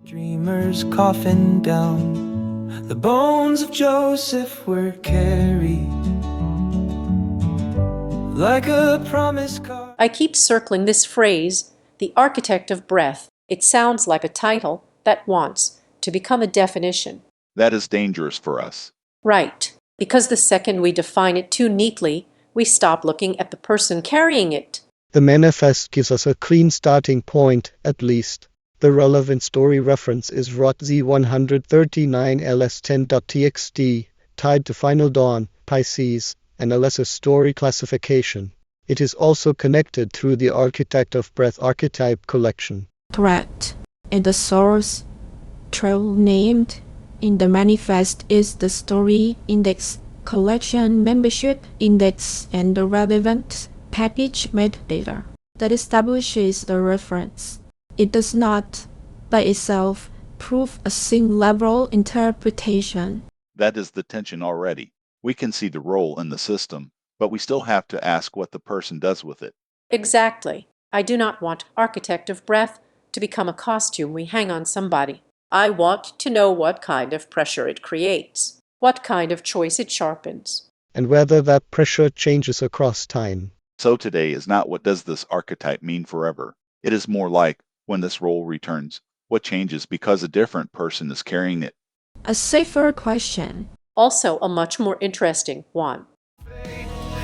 Dreamers coffin down, the bones of Joseph were carried like a promise card. I keep circling this phrase, the architect of breath. It sounds like a title that wants to become a definition. That is dangerous for us. Right, because the second we define it too neatly, we stop looking at the person carrying it. The manifest gives us a clean starting point, at least. The relevant story reference is ROT Z139LS10.txt, tied to Final Dawn, Pisces, and a lesser story classification. It is also connected through the Architect of Breath archetype collection. Correct. And the source trail named in the manifest is the story index, collection membership index, and the relevant package metadata that establishes the reference. It does not, by itself, prove a single-level interpretation. That is the tension already. We can see the role in the system, but we still have to ask what the person does with it. Exactly. I do not want Architect of Breath to become a costume we hang on somebody. I want to know what kind of pressure it creates, what kind of choice it sharpens, and whether that pressure changes across time. So today is not what does this archetype mean forever. It is more like, when this role returns, what changes because a different person is carrying it? A safer question. Also a much more interesting one.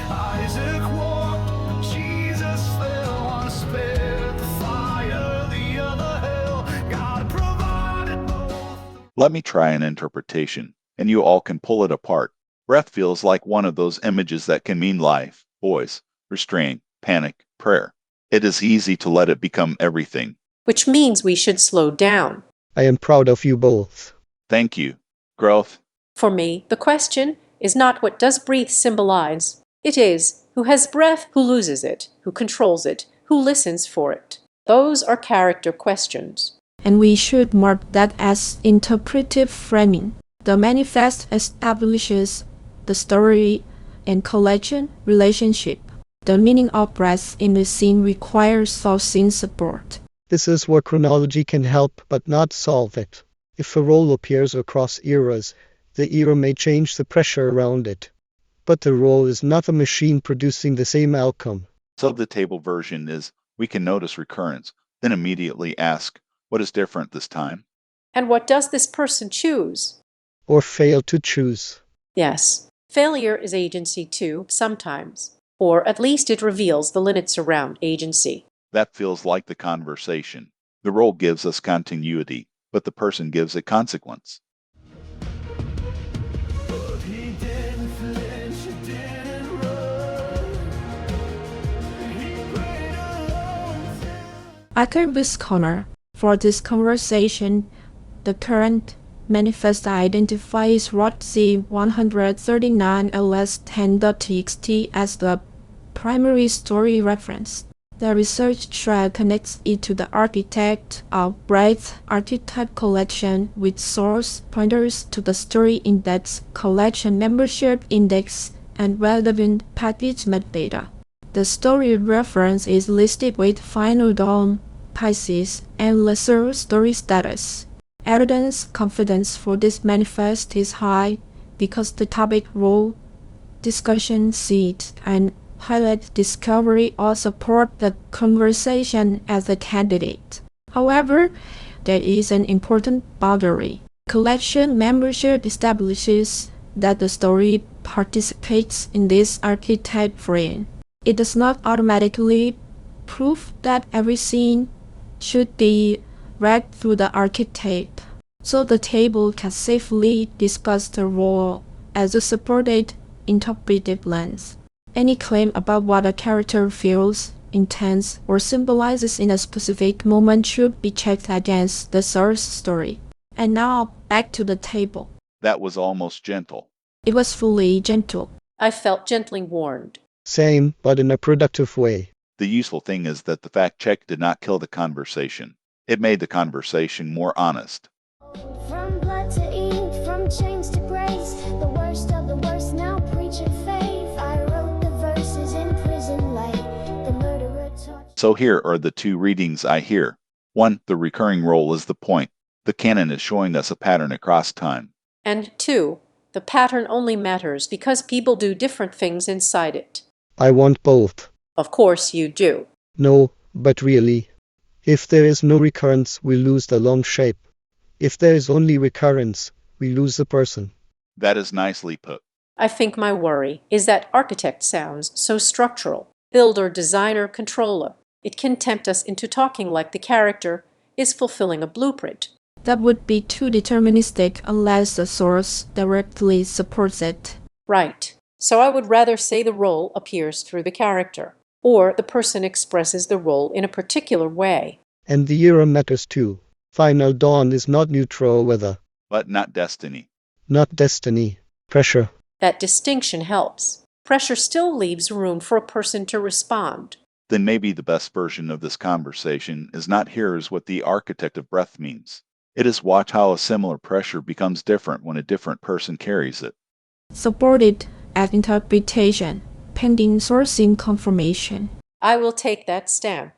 Isaac walked, Jesus fell, one spared the fire, the other hell. God provided both. Let me try an interpretation, and you all can pull it apart. Breath feels like one of those images that can mean life, voice, restraint, panic, prayer. It is easy to let it become everything. Which means we should slow down. I am proud of you both. Thank you. Growth. For me, the question is not what does breathe symbolize. It is who has breath, who loses it, who controls it, who listens for it. Those are character questions. And we should mark that as interpretive framing. The manifest establishes the story and collection relationship. The meaning of breath in the scene requires sourcing support. This is where chronology can help but not solve it. If a role appears across eras, the era may change the pressure around it. But the role is not a machine producing the same outcome. So the table version is, we can notice recurrence, then immediately ask, what is different this time? And what does this person choose? Or fail to choose. Yes, failure is agency too, sometimes. Or at least it reveals the limits around agency. That feels like the conversation. The role gives us continuity, but the person gives a consequence. But he didn't flinch, he didn't run. He prayed alone. Archivist Corner. For this conversation, the current manifest identifies ROT Z139LS10.txt as the primary story reference. The research trail connects it to the Architect of Breath archetype collection with source pointers to the story index, collection membership index, and relevant package metadata. The story reference is listed with Final Dawn, Pisces, and lesser story status. Evidence confidence for this manifest is high because the topic, role, discussion, seed, and highlight discovery all support the conversation as a candidate. However, there is an important boundary. Collection membership establishes that the story participates in this archetype frame. It does not automatically prove that every scene should be read through the archetype, so the table can safely discuss the role as a supported interpretive lens. Any claim about what a character feels, intends, or symbolizes in a specific moment should be checked against the source story. And now, back to the table. That was almost gentle. It was fully gentle. I felt gently warned. Same, but in a productive way. The useful thing is that the fact check did not kill the conversation. It made the conversation more honest. From blood to ink, from chains to grace, the worst of the worst now preaching faith. I wrote the verses in prison late, the murderer taught. So here are the two readings I hear. 1. The recurring role is the point. The canon is showing us a pattern across time. And 2. The pattern only matters because people do different things inside it. I want both. Of course you do. No, but really. If there is no recurrence, we lose the long shape. If there is only recurrence, we lose the person. That is nicely put. I think my worry is that architect sounds so structural. Builder, designer, controller. It can tempt us into talking like the character is fulfilling a blueprint. That would be too deterministic unless the source directly supports it. Right. So I would rather say the role appears through the character, or the person expresses the role in a particular way. And the era matters too. Final Dawn is not neutral weather, But not destiny. not destiny. Pressure. That distinction helps. Pressure still leaves room for a person to respond. Then maybe the best version of this conversation is not here's what the architect of breath means. It is watch how a similar pressure becomes different when a different person carries it. Supported as interpretation, pending sourcing confirmation. I will take that stand.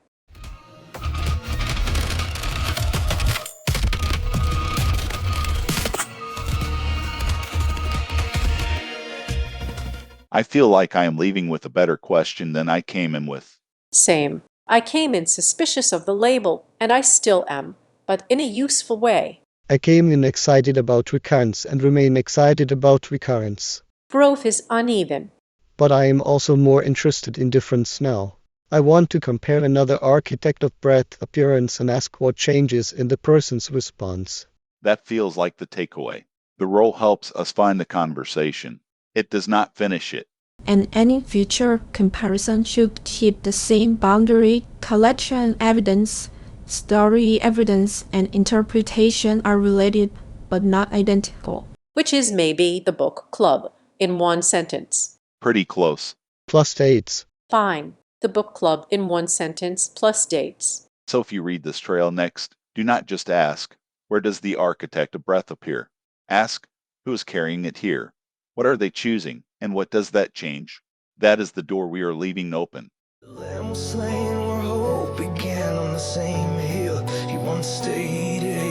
I feel like I am leaving with a better question than I came in with. Same. I came in suspicious of the label, and I still am, but in a useful way. I came in excited about recurrence and remain excited about recurrence. Growth is uneven. But I am also more interested in difference now. I want to compare another architect of breath appearance and ask what changes in the person's response. That feels like the takeaway. The role helps us find the conversation. It does not finish it. And any future comparison should keep the same boundary. Collection evidence, story evidence, and interpretation are related but not identical. Which is maybe the book club, in one sentence. Pretty close. Plus dates. Fine. The book club in one sentence plus dates. So if you read this trail next, do not just ask, where does the architect of breath appear? Ask, who is carrying it here? What are they choosing, and what does that change? That is the door we are leaving open. The lamb was slain where hope began on the same hill he once stayed in.